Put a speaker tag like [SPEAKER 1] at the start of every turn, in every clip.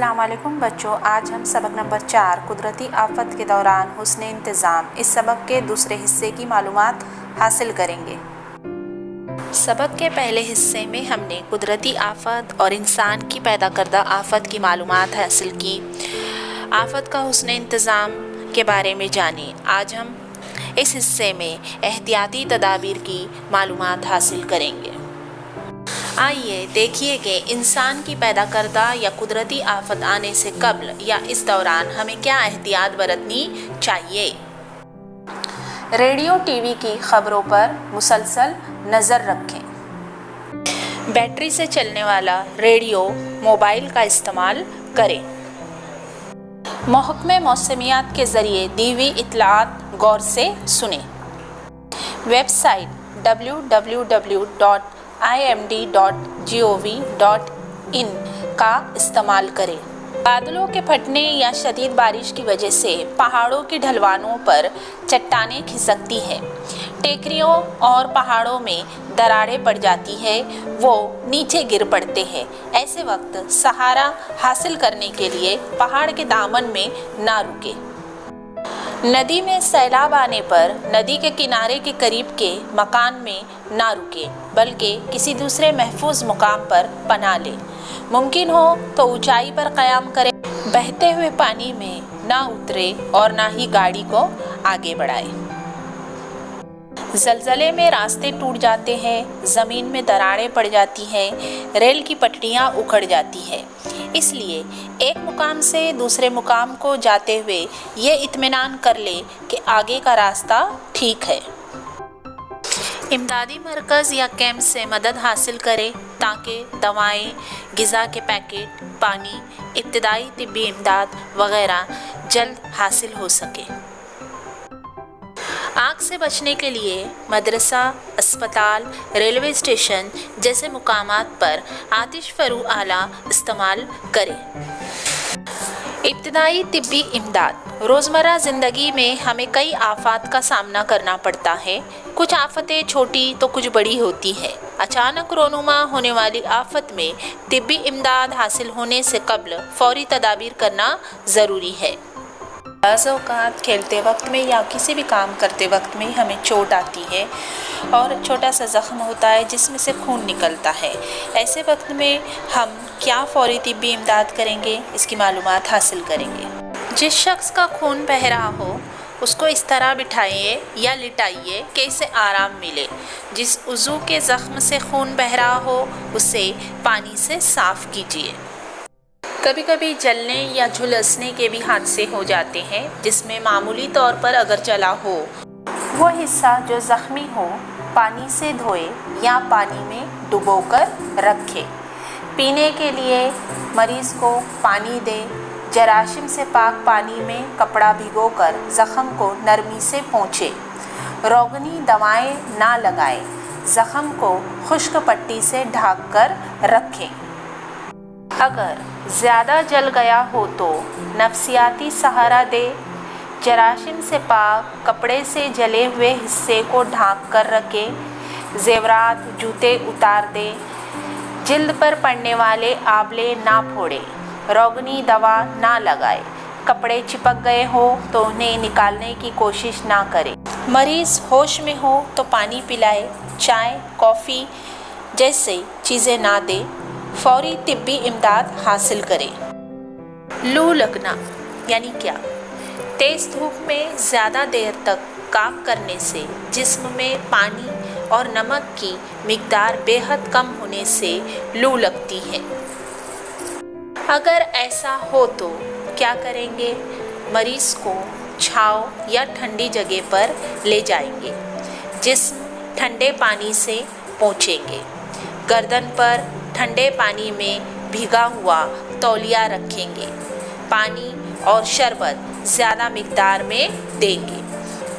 [SPEAKER 1] السلام علیکم بچوں، آج ہم سبق نمبر 4 قدرتی آفت کے دوران حسن انتظام اس سبق کے دوسرے حصے کی معلومات حاصل کریں گے۔ سبق کے پہلے حصے میں ہم نے قدرتی آفت اور انسان کی پیدا کردہ آفت کی معلومات حاصل کی، آفت کا حسن انتظام کے بارے میں جانے۔ آج ہم اس حصے میں احتیاطی تدابیر کی معلومات حاصل کریں گے۔ آئیے دیکھیے کہ انسان کی پیدا کردہ یا قدرتی آفت آنے سے قبل یا اس دوران ہمیں کیا احتیاط برتنی چاہیے۔ ریڈیو ٹی وی کی خبروں پر مسلسل نظر رکھیں۔ بیٹری سے چلنے والا ریڈیو موبائل کا استعمال کریں۔ محکمہ موسمیات کے ذریعے دی ہوئی اطلاعات غور سے سنیں۔ ویب سائٹ www.imd.gov.in کا استعمال کریں۔ بادلوں کے پھٹنے یا شدید بارش کی وجہ سے پہاڑوں کی ڈھلوانوں پر چٹانیں کھسکتی ہیں، ٹیکریوں اور پہاڑوں میں دراڑیں پڑ جاتی ہیں، وہ نیچے گر پڑتے ہیں۔ ایسے وقت سہارا حاصل کرنے کے لیے پہاڑ کے دامن میں نہ رکیں۔ ندی میں سیلاب آنے پر ندی کے کنارے کے قریب کے مکان میں نہ رکیں، بلکہ کسی دوسرے محفوظ مقام پر پناہ لیں۔ ممکن ہو تو اونچائی پر قیام کریں، بہتے ہوئے پانی میں نہ اتریں اور نہ ہی گاڑی کو آگے بڑھائیں۔ زلزلے میں راستے ٹوٹ جاتے ہیں، زمین میں دراڑیں پڑ جاتی ہیں، ریل کی پٹریاں اکھڑ جاتی ہیں۔ اس لیے ایک مقام سے دوسرے مقام کو جاتے ہوئے یہ اطمینان کر لیں کہ آگے کا راستہ ٹھیک ہے۔ امدادی مرکز یا کیمپ سے مدد حاصل کریں تاکہ دوائیں، غذا کے پیکٹ، پانی، ابتدائی طبی امداد وغیرہ جلد حاصل ہو سکے۔ آگ سے بچنے کے لیے مدرسہ، اسپتال، ریلوے اسٹیشن جیسے مقامات پر آتش فروع آلہ استعمال کریں۔ ابتدائی طبی امداد۔ روزمرہ زندگی میں ہمیں کئی آفات کا سامنا کرنا پڑتا ہے۔ کچھ آفتیں چھوٹی تو کچھ بڑی ہوتی ہیں۔ اچانک رونما ہونے والی آفت میں طبی امداد حاصل ہونے سے قبل فوری تدابیر کرنا ضروری ہے۔ بعض اوقات کھیلتے وقت میں یا کسی بھی کام کرتے وقت میں ہمیں چوٹ آتی ہے اور چھوٹا سا زخم ہوتا ہے جس میں سے خون نکلتا ہے۔ ایسے وقت میں ہم کیا فوری طبی امداد کریں گے، اس کی معلومات حاصل کریں گے۔ جس شخص کا خون بہہ رہا ہو اس کو اس طرح بٹھائیے یا لٹائیے کہ اسے آرام ملے۔ جس عضو کے زخم سے خون بہہ رہا ہو اسے پانی سے صاف کیجیے۔ کبھی کبھی جلنے یا جھلسنے کے بھی حادثے ہو جاتے ہیں، جس میں معمولی طور پر اگر جلا ہو وہ حصہ جو زخمی ہو پانی سے دھوئے یا پانی میں ڈبو کر رکھے۔ پینے کے لیے مریض کو پانی دے۔ جراثیم سے پاک پانی میں کپڑا بھگو کر زخم کو نرمی سے پونچھے۔ روغنی دوائیں نہ لگائیں، زخم کو خشک پٹی سے ڈھانپ کر رکھیں۔ اگر زیادہ جل گیا ہو تو نفسیاتی سہارا دے۔ جراثیم سے پاک کپڑے سے جلے ہوئے حصے کو ڈھانپ کر رکھیں۔ زیورات، جوتے اتار دیں۔ جلد پر پڑنے والے آبلے نہ پھوڑیں۔ روغنی دوا نہ لگائیں۔ کپڑے چپک گئے ہو تو انہیں نکالنے کی کوشش نہ کریں۔ مریض ہوش میں ہو تو پانی پلائیں، چائے، کافی جیسی چیزیں نہ دیں۔ فوری طبی امداد حاصل کریں۔ لو لگنا یعنی کیا؟ تیز دھوپ میں زیادہ دیر تک کام کرنے سے جسم میں پانی اور نمک کی مقدار بے حد کم ہونے سے لو لگتی ہے۔ اگر ایسا ہو تو کیا کریں گے؟ مریض کو چھاؤں یا ٹھنڈی جگہ پر لے جائیں گے۔ جسم ٹھنڈے پانی سے پونچھیں گے۔ گردن پر ٹھنڈے پانی میں بھیگا ہوا تولیہ رکھیں گے۔ پانی اور شربت زیادہ مقدار میں دیں گے۔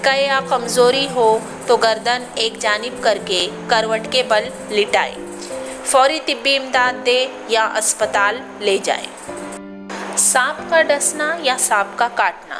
[SPEAKER 1] کہ یا کمزوری ہو تو گردن ایک جانب کر کے کروٹ کے بل لٹائیں۔ فوری طبی امداد دیں یا اسپتال لے جائیں۔ سانپ کا ڈسنا یا سانپ کا کاٹنا۔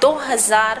[SPEAKER 1] 2000